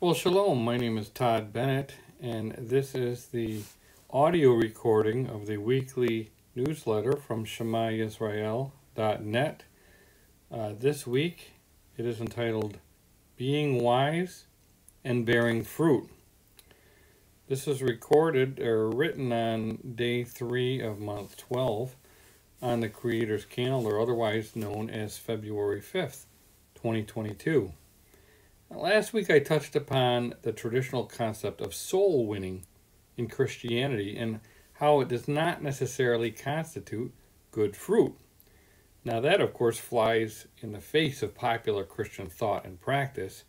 Well, shalom. My name is Todd Bennett, and this is the audio recording of the weekly newsletter from ShemaYisrael.net. This week, it is entitled Being Wise and Bearing Fruit. This is recorded or written on day 3 of month 12 on the Creator's calendar, otherwise known as February 5th, 2022. Last week I touched upon the traditional concept of soul winning in Christianity and how it does not necessarily constitute good fruit. Now that, of course, flies in the face of popular Christian thought and practice.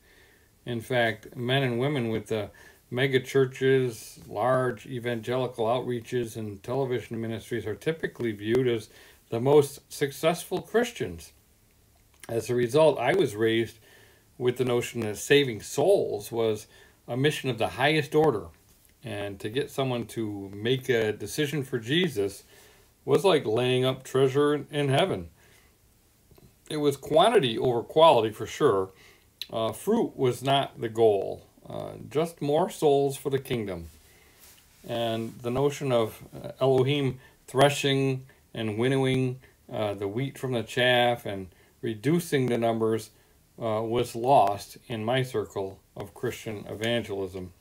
In fact, men and women with the mega churches, large evangelical outreaches, and television ministries are typically viewed as the most successful Christians. As a result, I was raised with the notion that saving souls was a mission of the highest order. And to get someone to make a decision for Jesus was like laying up treasure in heaven. It was quantity over quality for sure. Fruit was not the goal, just more souls for the kingdom. And the notion of Elohim threshing and winnowing the wheat from the chaff and reducing the numbers was lost in my circle of Christian evangelism.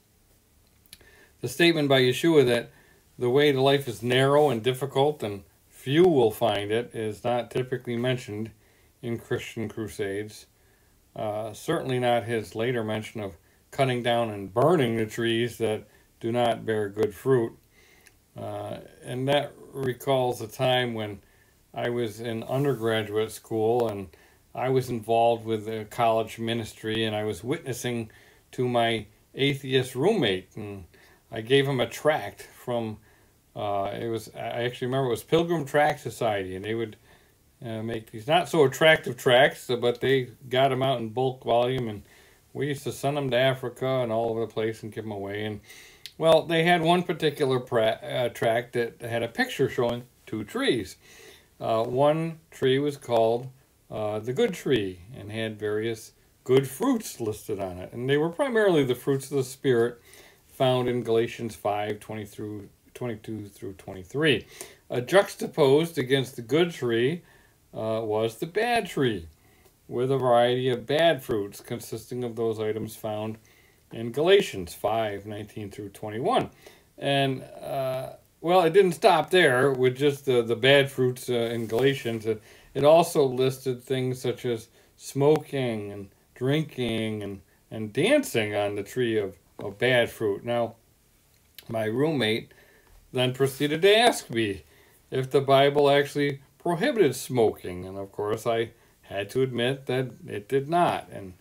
The statement by Yeshua that the way to life is narrow and difficult and few will find it is not typically mentioned in Christian crusades. Certainly not his later mention of cutting down and burning the trees that do not bear good fruit. And that recalls a time when I was in undergraduate school and I was involved with the college ministry, and I was witnessing to my atheist roommate, and I gave him a tract from, I actually remember it was Pilgrim Tract Society, and they would make these not so attractive tracts, but they got them out in bulk volume, and we used to send them to Africa and all over the place and give them away. And well, they had one particular tract that had a picture showing 2 trees. One tree was called the good tree and had various good fruits listed on it, and they were primarily the fruits of the Spirit found in Galatians 5:22 through 23. Juxtaposed against the good tree was the bad tree, with a variety of bad fruits consisting of those items found in Galatians 5:19 through 21. And well, it didn't stop there with just the bad fruits in Galatians. It also listed things such as smoking and drinking and dancing on the tree of bad fruit. Now, my roommate then proceeded to ask me if the Bible actually prohibited smoking. And of course, I had to admit that it did not. And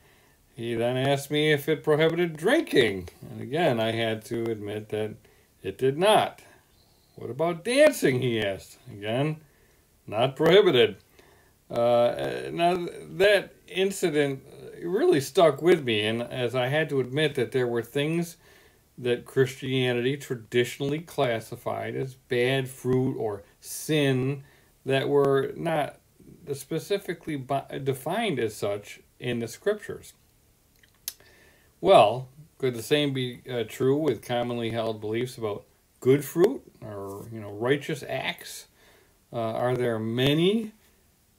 he then asked me if it prohibited drinking. And again, I had to admit that it did not. What about dancing, he asked. Again, not prohibited. Now, that incident really stuck with me, and as I had to admit that there were things that Christianity traditionally classified as bad fruit or sin that were not specifically defined as such in the scriptures. Well, could the same be true with commonly held beliefs about good fruit or righteous acts? Are there many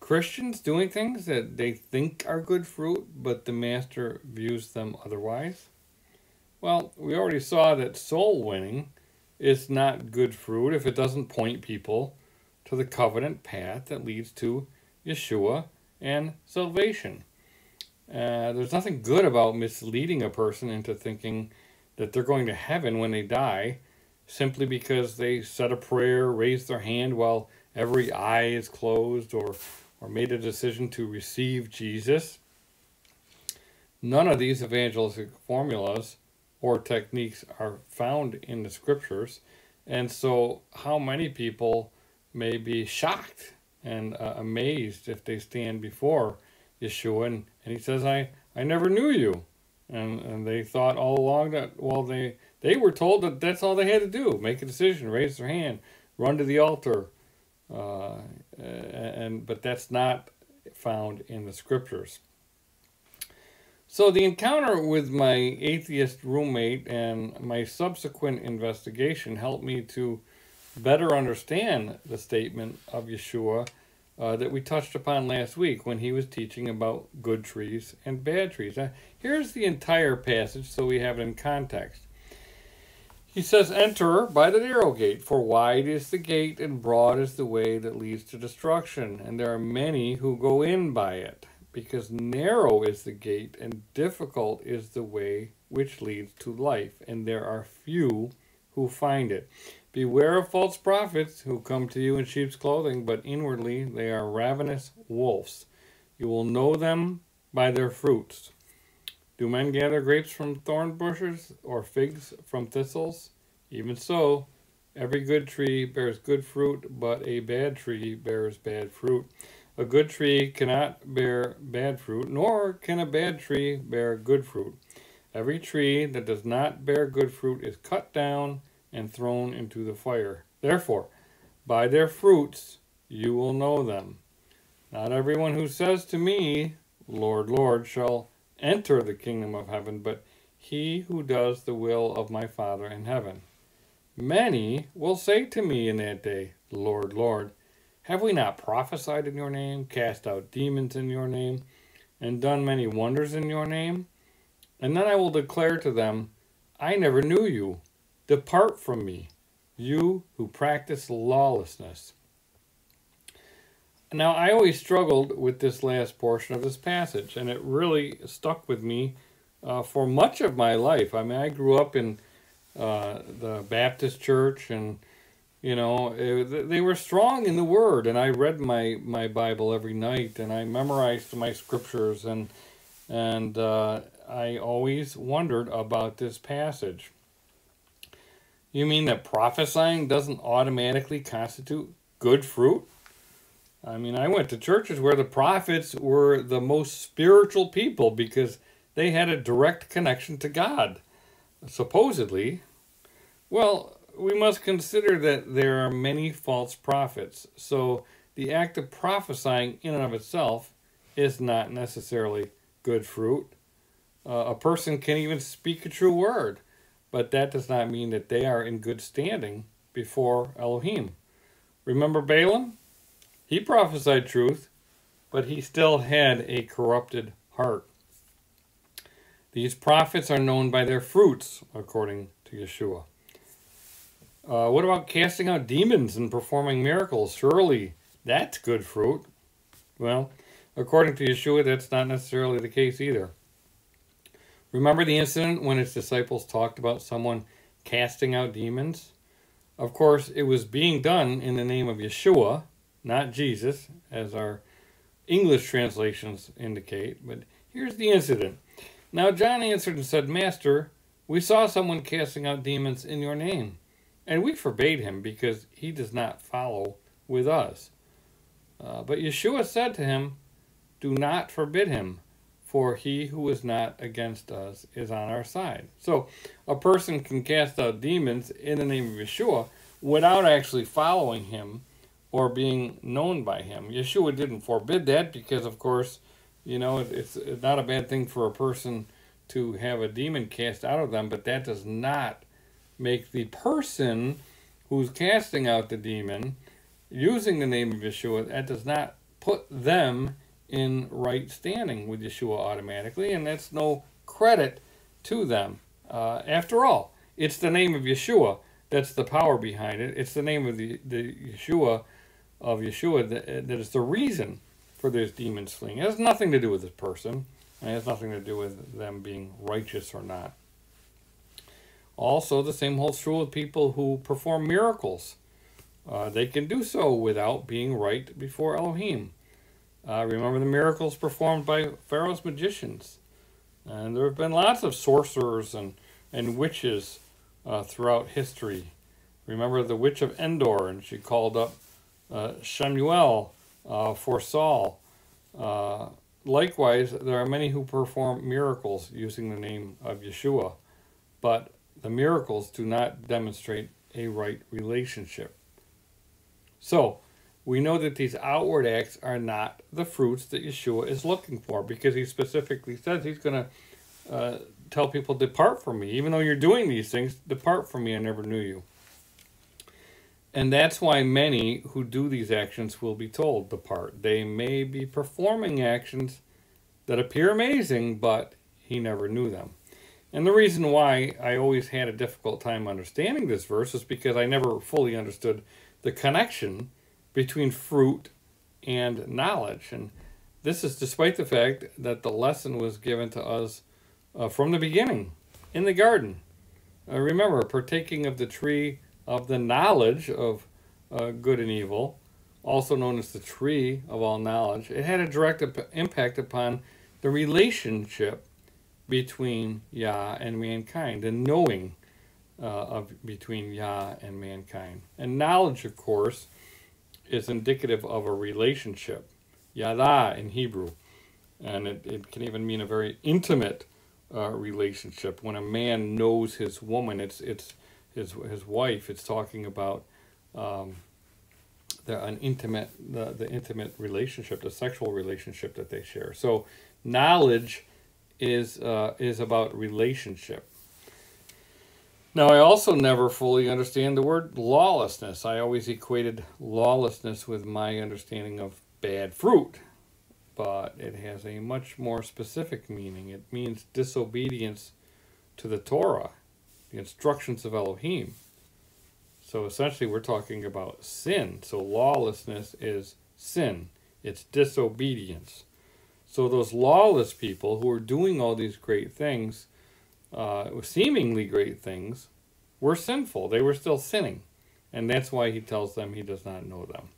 Christians doing things that they think are good fruit, but the Master views them otherwise? Well, we already saw that soul winning is not good fruit if it doesn't point people to the covenant path that leads to Yeshua and salvation. There's nothing good about misleading a person into thinking that they're going to heaven when they die simply because they said a prayer, raised their hand while every eye is closed, or made a decision to receive Jesus. None of these evangelistic formulas or techniques are found in the scriptures, and so how many people may be shocked and amazed if they stand before Yeshua and he says, I never knew you. And they thought all along that, well, they were told that that's all they had to do, make a decision, raise their hand, run to the altar, but that's not found in the scriptures. So the encounter with my atheist roommate and my subsequent investigation helped me to better understand the statement of Yeshua that we touched upon last week when he was teaching about good trees and bad trees. Here's the entire passage so we have it in context. He says, "Enter by the narrow gate, for wide is the gate and broad is the way that leads to destruction, and there are many who go in by it. Because narrow is the gate and difficult is the way which leads to life, and there are few who find it. Beware of false prophets who come to you in sheep's clothing, but inwardly they are ravenous wolves. You will know them by their fruits. Do men gather grapes from thorn bushes or figs from thistles? Even so, every good tree bears good fruit, but a bad tree bears bad fruit. A good tree cannot bear bad fruit, nor can a bad tree bear good fruit. Every tree that does not bear good fruit is cut down and thrown into the fire. Therefore, by their fruits you will know them. Not everyone who says to me, 'Lord, Lord,' shall enter the kingdom of heaven, but he who does the will of my Father in heaven. Many will say to me in that day, 'Lord, Lord, have we not prophesied in your name, cast out demons in your name, and done many wonders in your name?' And then I will declare to them, 'I never knew you. Depart from me, you who practice lawlessness.'" Now, I always struggled with this last portion of this passage, and it really stuck with me for much of my life. I mean, I grew up in the Baptist church, and they were strong in the Word, and I read my Bible every night, and I memorized my scriptures, and I always wondered about this passage. You mean that prophesying doesn't automatically constitute good fruit? I mean, I went to churches where the prophets were the most spiritual people because they had a direct connection to God, supposedly. Well, we must consider that there are many false prophets, so the act of prophesying in and of itself is not necessarily good fruit. A person can even speak a true word, but that does not mean that they are in good standing before Elohim. Remember Balaam? He prophesied truth, but he still had a corrupted heart. These prophets are known by their fruits, according to Yeshua. What about casting out demons and performing miracles? Surely that's good fruit. Well, according to Yeshua, that's not necessarily the case either. Remember the incident when his disciples talked about someone casting out demons? Of course, it was being done in the name of Yeshua, not Jesus, as our English translations indicate. But here's the incident. Now John answered and said, "Master, we saw someone casting out demons in your name, and we forbade him because he does not follow with us." But Yeshua said to him, "Do not forbid him, for he who is not against us is on our side." So a person can cast out demons in the name of Yeshua without actually following him or being known by him. Yeshua didn't forbid that because, of course, it's not a bad thing for a person to have a demon cast out of them, but that does not make the person who's casting out the demon using the name of Yeshua, that does not put them in right standing with Yeshua automatically, and that's no credit to them. After all, it's the name of Yeshua that's the power behind it. It's the name of the Yeshua that is the reason for this demons fleeing. It has nothing to do with this person. It has nothing to do with them being righteous or not. Also, the same holds true with people who perform miracles. They can do so without being right before Elohim. Remember the miracles performed by Pharaoh's magicians. And there have been lots of sorcerers and witches throughout history. Remember the witch of Endor, and she called up Shemuel for Saul. Likewise, there are many who perform miracles using the name of Yeshua, but the miracles do not demonstrate a right relationship. So, we know that these outward acts are not the fruits that Yeshua is looking for, because he specifically says he's going to tell people, depart from me. Even though you're doing these things, depart from me, I never knew you. And that's why many who do these actions will be told, depart. They may be performing actions that appear amazing, but he never knew them. And the reason why I always had a difficult time understanding this verse is because I never fully understood the connection between fruit and knowledge. And this is despite the fact that the lesson was given to us from the beginning in the garden. Remember, partaking of the tree of the knowledge of good and evil, also known as the tree of all knowledge, it had a direct impact upon the relationship between Yah and mankind, the knowing between Yah and mankind. And knowledge, of course, is indicative of a relationship, Yada in Hebrew. And it can even mean a very intimate relationship. When a man knows his woman, it's his wife. It's talking about the intimate relationship, the sexual relationship that they share. So knowledge is about relationship. Now, I also never fully understand the word lawlessness. I always equated lawlessness with my understanding of bad fruit, but it has a much more specific meaning. It means disobedience to the Torah, the instructions of Elohim. So essentially we're talking about sin. So lawlessness is sin. It's disobedience. So those lawless people who are doing all these great things, seemingly great things, were sinful. They were still sinning. And that's why he tells them he does not know them.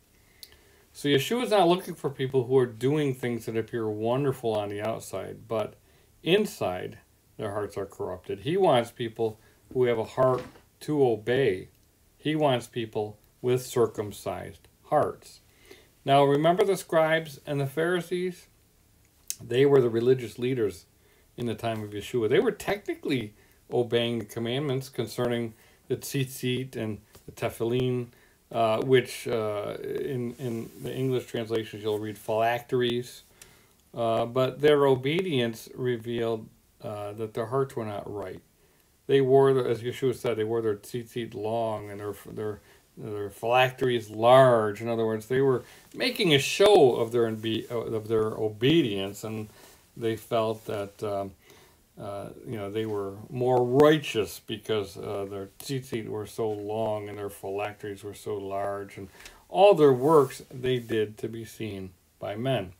So Yeshua is not looking for people who are doing things that appear wonderful on the outside, but inside their hearts are corrupted. He wants people who have a heart to obey. He wants people with circumcised hearts. Now remember the scribes and the Pharisees? They were the religious leaders in the time of Yeshua. They were technically obeying the commandments concerning the tzitzit and the tefillin, which in the English translations you'll read phylacteries. But their obedience revealed that their hearts were not right. They wore, as Yeshua said, they wore their tzitzit long and their phylacteries large. In other words, they were making a show of their obedience, and they felt that they were more righteous because their tzitzit were so long and their phylacteries were so large, and all their works they did to be seen by men.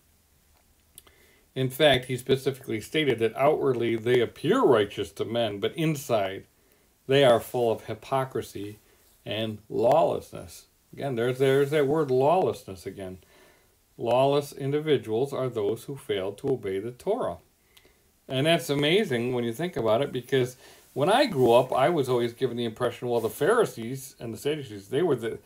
In fact, he specifically stated that outwardly they appear righteous to men, but inside they are full of hypocrisy and lawlessness. Again, there's that word lawlessness again. Lawless individuals are those who fail to obey the Torah. And that's amazing when you think about it, because when I grew up, I was always given the impression, well, the Pharisees and the Sadducees, they were the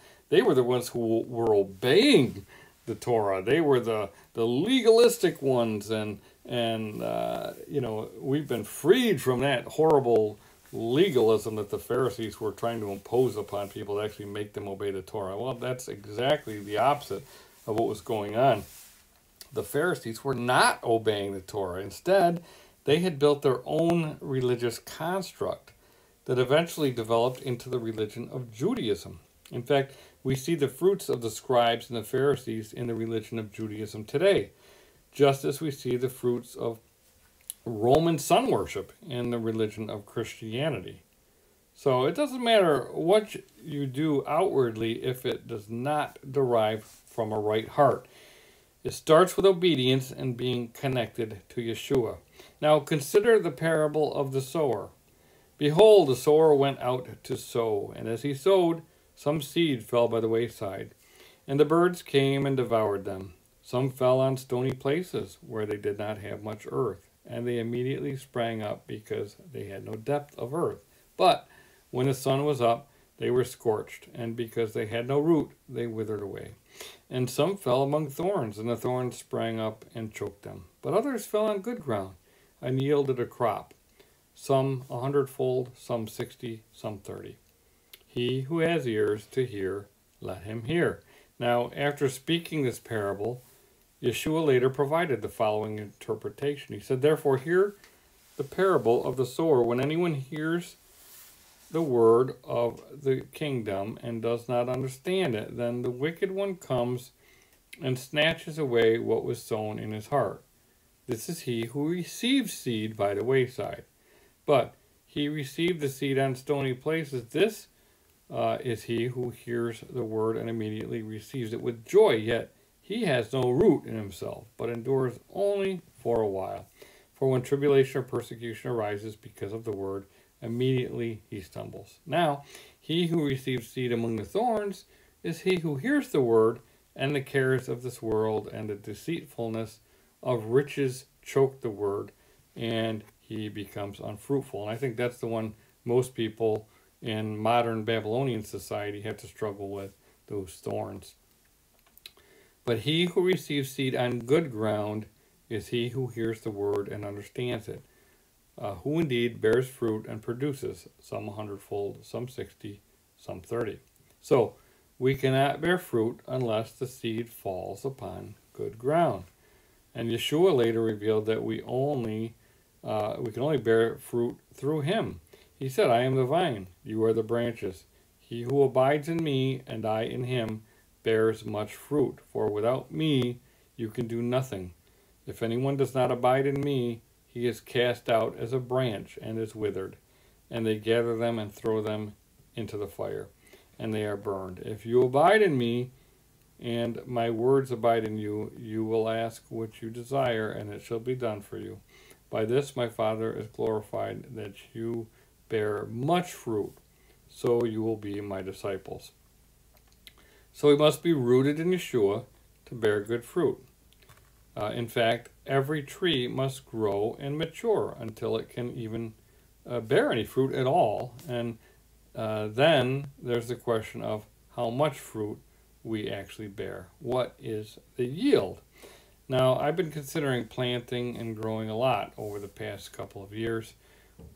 ones who were obeying the Torah. They were the legalistic ones, and we've been freed from that horrible legalism that the Pharisees were trying to impose upon people to actually make them obey the Torah. Well, that's exactly the opposite of what was going on. The Pharisees were not obeying the Torah. Instead, they had built their own religious construct that eventually developed into the religion of Judaism. In fact, we see the fruits of the scribes and the Pharisees in the religion of Judaism today, just as we see the fruits of Roman sun worship in the religion of Christianity. So it doesn't matter what you do outwardly if it does not derive from a right heart. It starts with obedience and being connected to Yeshua. Now consider the parable of the sower. Behold, the sower went out to sow, and as he sowed, some seed fell by the wayside, and the birds came and devoured them. Some fell on stony places where they did not have much earth, and they immediately sprang up because they had no depth of earth. But when the sun was up, they were scorched, and because they had no root, they withered away. And some fell among thorns, and the thorns sprang up and choked them. But others fell on good ground, and yielded a crop, some 100-fold, some 60, some 30. He who has ears to hear, let him hear. Now, after speaking this parable, Yeshua later provided the following interpretation. He said, "Therefore, hear the parable of the sower. When anyone hears the word of the kingdom and does not understand it, then the wicked one comes and snatches away what was sown in his heart. This is he who receives seed by the wayside. But he received the seed on stony places. This is he who hears the word and immediately receives it with joy, yet he has no root in himself, but endures only for a while. For when tribulation or persecution arises because of the word, immediately he stumbles. Now, he who receives seed among the thorns is he who hears the word, and the cares of this world and the deceitfulness of riches choke the word, and he becomes unfruitful." And I think that's the one most people in modern Babylonian society have to struggle with, those thorns. "But he who receives seed on good ground is he who hears the word and understands it, who indeed bears fruit and produces, some 100-fold, some 60, some 30. So we cannot bear fruit unless the seed falls upon good ground. And Yeshua later revealed that we can only bear fruit through him. He said, "I am the vine, you are the branches. He who abides in me and I in him bears much fruit, for without me you can do nothing. If anyone does not abide in me, he is cast out as a branch and is withered, and they gather them and throw them into the fire, and they are burned. If you abide in me, and my words abide in you, you will ask what you desire, and it shall be done for you. By this my Father is glorified, that you bear much fruit, so you will be my disciples." So we must be rooted in Yeshua to bear good fruit. In fact, every tree must grow and mature until it can even bear any fruit at all. And then there's the question of how much fruit we actually bear. What is the yield? Now, I've been considering planting and growing a lot over the past couple of years.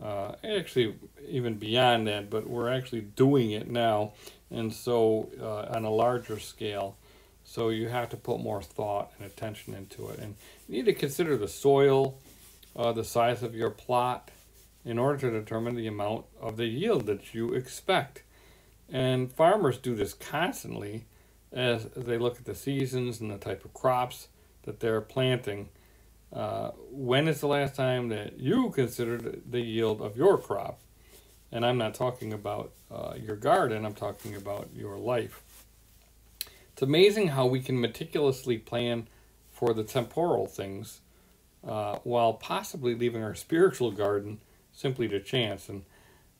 Actually, even beyond that, but we're actually doing it now, and so on a larger scale. So you have to put more thought and attention into it. And you need to consider the soil, the size of your plot, in order to determine the amount of the yield that you expect. And farmers do this constantly as they look at the seasons and the type of crops that they're planting. When is the last time that you considered the yield of your crop? And I'm not talking about your garden, I'm talking about your life. It's amazing how we can meticulously plan for the temporal things while possibly leaving our spiritual garden simply to chance. And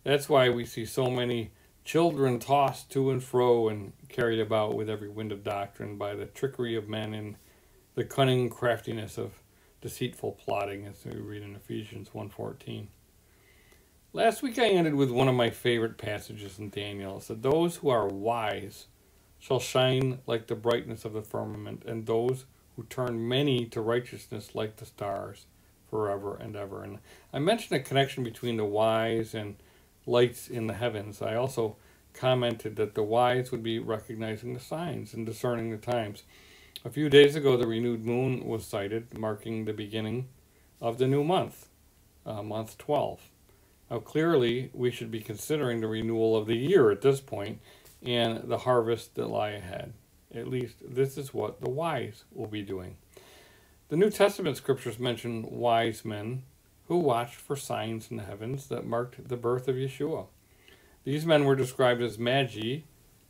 that's why we see so many children tossed to and fro and carried about with every wind of doctrine by the trickery of men and the cunning craftiness of deceitful plotting, as we read in Ephesians 1:14. Last week I ended with one of my favorite passages in Daniel. It said, "Those who are wise shall shine like the brightness of the firmament, and those who turn many to righteousness like the stars forever and ever." And I mentioned a connection between the wise and lights in the heavens. I also commented that the wise would be recognizing the signs and discerning the times. A few days ago, the renewed moon was sighted, marking the beginning of the new month, month 12. Now, clearly, we should be considering the renewal of the year at this point and the harvest that lie ahead. At least, this is what the wise will be doing. The New Testament scriptures mention wise men who watched for signs in the heavens that marked the birth of Yeshua. These men were described as magi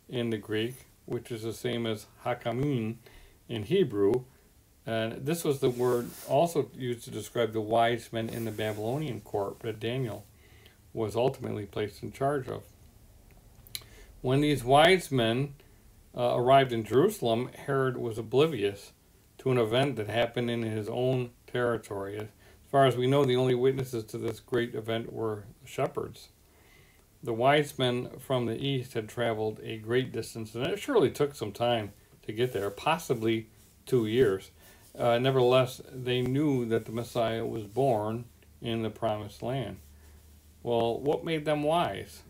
in the Greek, which is the same as hakamim in Hebrew. And this was the word also used to describe the wise men in the Babylonian court that Daniel was ultimately placed in charge of. When these wise men arrived in Jerusalem, Herod was oblivious to an event that happened in his own territory. As far as we know, the only witnesses to this great event were shepherds. The wise men from the east had traveled a great distance, and it surely took some time to get there, possibly 2 years. Nevertheless, they knew that the Messiah was born in the promised land. Well, what made them wise?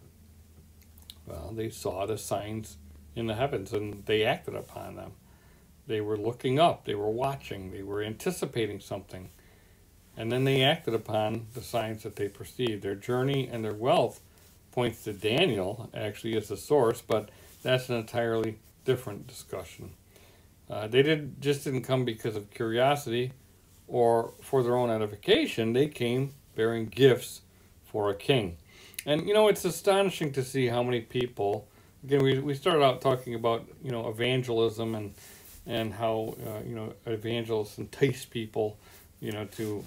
Well, they saw the signs in the heavens, and they acted upon them. They were looking up, they were watching, they were anticipating something, and then they acted upon the signs that they perceived. Their journey and their wealth points to Daniel, actually, as the source, but that's an entirely different discussion. They didn't come because of curiosity or for their own edification. They came bearing gifts for a king. And, it's astonishing to see how many people, again, we started out talking about, evangelism and how, evangelists entice people, to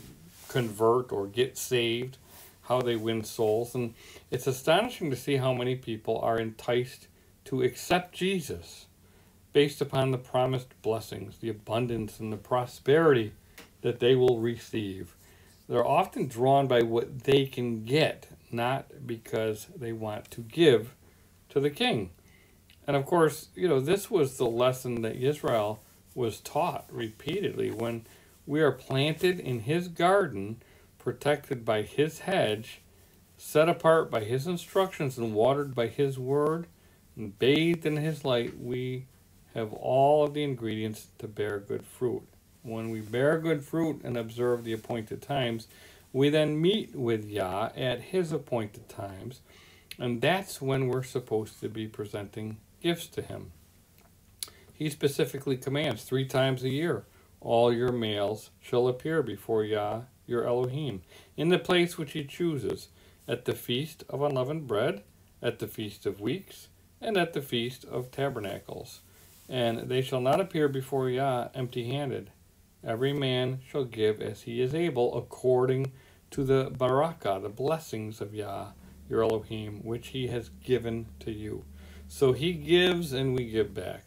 convert or get saved, how they win souls. And it's astonishing to see how many people are enticed to accept Jesus based upon the promised blessings, the abundance, and the prosperity that they will receive. They're often drawn by what they can get, not because they want to give to the king. And of course, this was the lesson that Israel was taught repeatedly. When we are planted in his garden, protected by his hedge, set apart by his instructions, and watered by his word, and bathed in his light, we have all of the ingredients to bear good fruit. When we bear good fruit and observe the appointed times, we then meet with Yah at his appointed times, and that's when we're supposed to be presenting gifts to him. He specifically commands 3 times a year, all your males shall appear before Yah, your Elohim, in the place which he chooses, at the feast of unleavened bread, at the feast of weeks, and at the feast of tabernacles. And they shall not appear before Yah empty-handed. Every man shall give as he is able, according to the barakah, the blessings of Yah, your Elohim, which he has given to you. So he gives and we give back.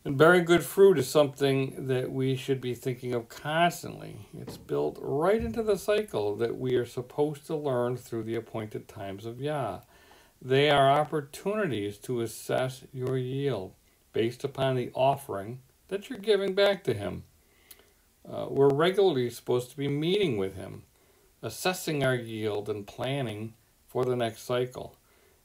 And bearing good fruit is something that we should be thinking of constantly. It's built right into the cycle that we are supposed to learn through the appointed times of Yah. They are opportunities to assess your yield based upon the offering that you're giving back to him. We're regularly supposed to be meeting with him, assessing our yield and planning for the next cycle.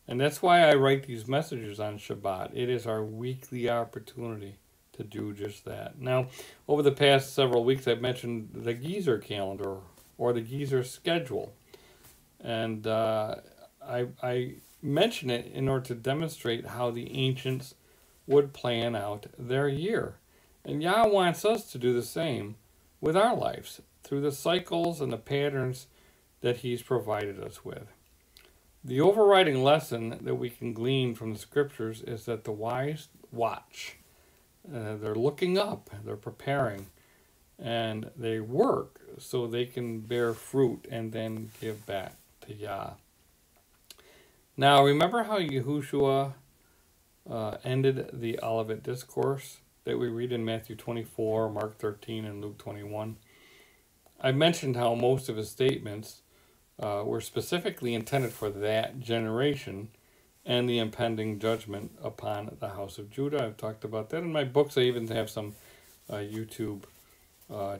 And that's why I write these messages on Shabbat. It is our weekly opportunity to do just that. Now, over the past several weeks, I've mentioned the Gezer calendar or the Gezer schedule. And I mention it in order to demonstrate how the ancients would plan out their year. And Yah wants us to do the same with our lives through the cycles and the patterns that he's provided us with. The overriding lesson that we can glean from the scriptures is that the wise watch. They're looking up, they're preparing, and they work so they can bear fruit and then give back to Yah. Now, remember how Yahushua ended the Olivet Discourse that we read in Matthew 24, Mark 13, and Luke 21? I mentioned how most of his statements were specifically intended for that generation and the impending judgment upon the house of Judah. I've talked about that in my books. I even have some YouTube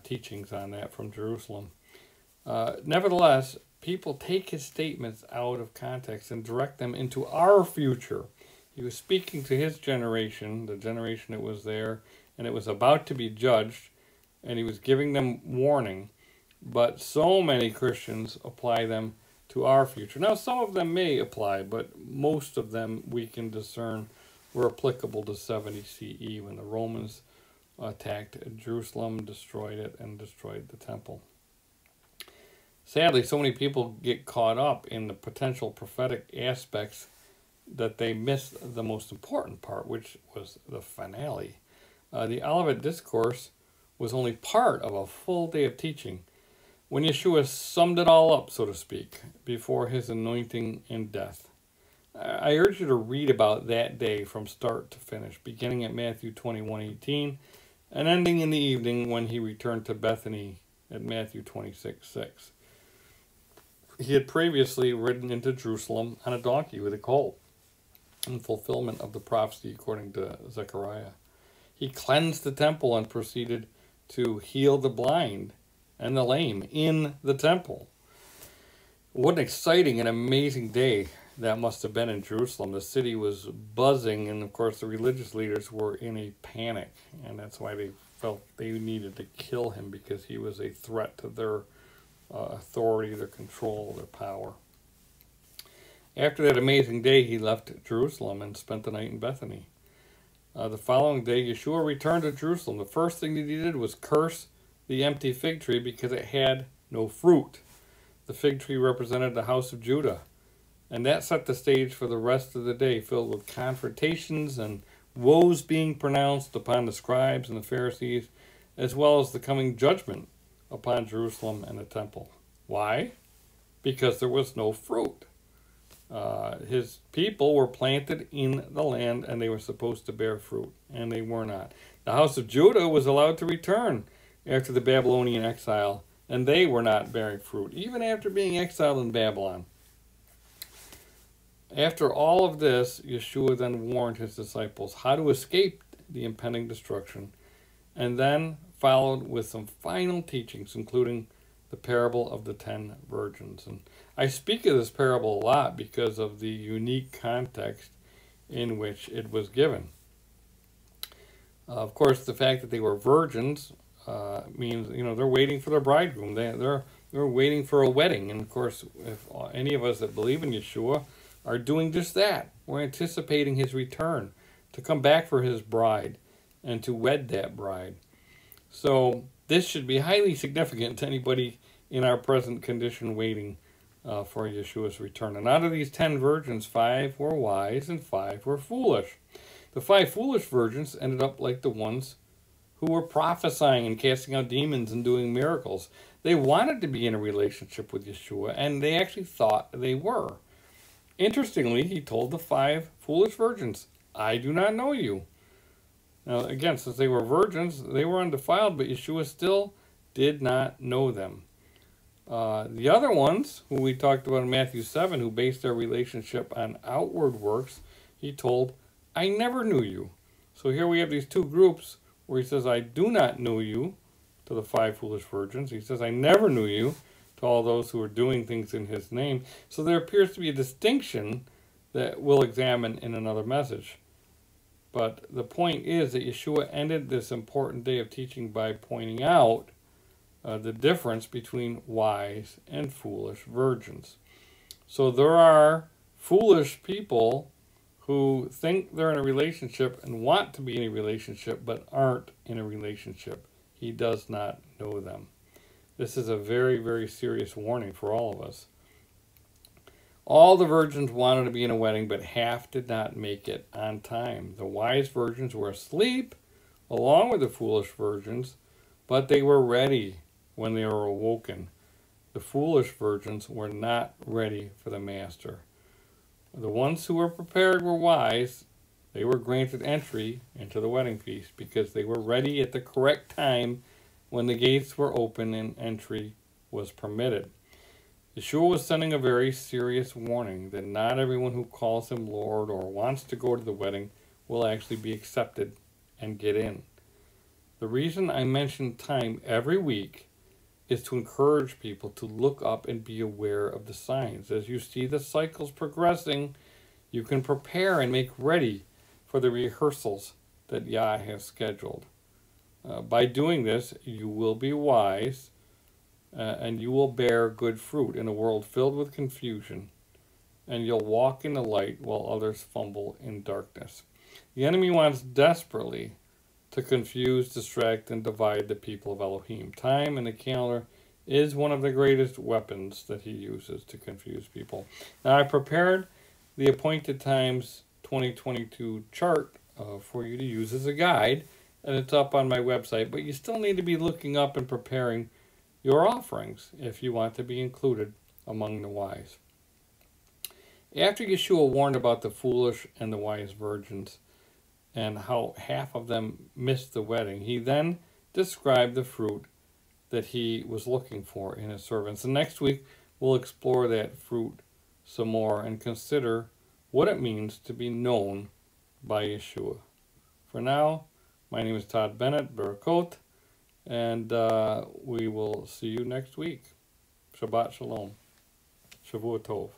teachings on that from Jerusalem. Nevertheless, people take his statements out of context and direct them into our future. He was speaking to his generation, the generation that was there, and it was about to be judged, and he was giving them warning. But so many Christians apply them to our future. Now, some of them may apply, but most of them we can discern were applicable to 70 CE when the Romans attacked Jerusalem, destroyed it, and destroyed the temple. Sadly, so many people get caught up in the potential prophetic aspects that they miss the most important part, which was the finale. The Olivet Discourse was only part of a full day of teaching when Yeshua summed it all up, so to speak, before his anointing and death. I urge you to read about that day from start to finish, beginning at Matthew 21:18 and ending in the evening when he returned to Bethany at Matthew 26:6. He had previously ridden into Jerusalem on a donkey with a colt, in fulfillment of the prophecy according to Zechariah. He cleansed the temple and proceeded to heal the blind and the lame in the temple. What an exciting and amazing day that must have been in Jerusalem. The city was buzzing, and of course the religious leaders were in a panic, and that's why they felt they needed to kill him, because he was a threat to their authority, their control, their power. After that amazing day, he left Jerusalem and spent the night in Bethany. The following day, Yeshua returned to Jerusalem. The first thing that he did was curse the empty fig tree because it had no fruit. The fig tree represented the house of Judah. And that set the stage for the rest of the day, filled with confrontations and woes being pronounced upon the scribes and the Pharisees, as well as the coming judgment upon Jerusalem and the temple. Why? Because there was no fruit. His people were planted in the land, and they were supposed to bear fruit, and they were not. The house of Judah was allowed to return after the Babylonian exile, and they were not bearing fruit, even after being exiled in Babylon. After all of this, Yeshua then warned his disciples how to escape the impending destruction, and then followed with some final teachings, including the parable of the 10 virgins. And I speak of this parable a lot because of the unique context in which it was given. Of course, the fact that they were virgins means, they're waiting for their bridegroom. They're waiting for a wedding. And of course, if any of us that believe in Yeshua are doing just that, we're anticipating his return to come back for his bride and to wed that bride. So this should be highly significant to anybody in our present condition waiting for Yeshua's return. And out of these 10 virgins, 5 were wise and 5 were foolish. The 5 foolish virgins ended up like the ones who were prophesying and casting out demons and doing miracles. They wanted to be in a relationship with Yeshua, and they actually thought they were. Interestingly, he told the 5 foolish virgins, "I do not know you." Now, again, since they were virgins, they were undefiled, but Yeshua still did not know them. The other ones, who we talked about in Matthew 7, who based their relationship on outward works, he told, "I never knew you." So here we have these two groups where he says, "I do not know you," to the 5 foolish virgins. He says, "I never knew you," to all those who are doing things in his name. So there appears to be a distinction that we'll examine in another message. But the point is that Yeshua ended this important day of teaching by pointing out the difference between wise and foolish virgins. So there are foolish people who think they're in a relationship and want to be in a relationship but aren't in a relationship. He does not know them. This is a very, very serious warning for all of us. All the virgins wanted to be in a wedding, but half did not make it on time. The wise virgins were asleep, along with the foolish virgins, but they were ready when they were awoken. The foolish virgins were not ready for the master. The ones who were prepared were wise. They were granted entry into the wedding feast because they were ready at the correct time when the gates were open and entry was permitted. Yeshua was sending a very serious warning that not everyone who calls him Lord or wants to go to the wedding will actually be accepted and get in. The reason I mention time every week is to encourage people to look up and be aware of the signs. As you see the cycles progressing, you can prepare and make ready for the rehearsals that Yah has scheduled. By doing this, you will be wise, and you will bear good fruit in a world filled with confusion, and you'll walk in the light while others fumble in darkness. The enemy wants desperately to confuse, distract, and divide the people of Elohim. Time and the calendar is one of the greatest weapons that he uses to confuse people. Now, I prepared the Appointed Times 2022 chart for you to use as a guide, and it's up on my website, but you still need to be looking up and preparing your offerings if you want to be included among the wise. After Yeshua warned about the foolish and the wise virgins and how half of them missed the wedding, he then described the fruit that he was looking for in his servants. And next week, we'll explore that fruit some more and consider what it means to be known by Yeshua. For now, my name is Todd Bennett, Barakot, and we will see you next week. Shabbat Shalom. Shavua Tov.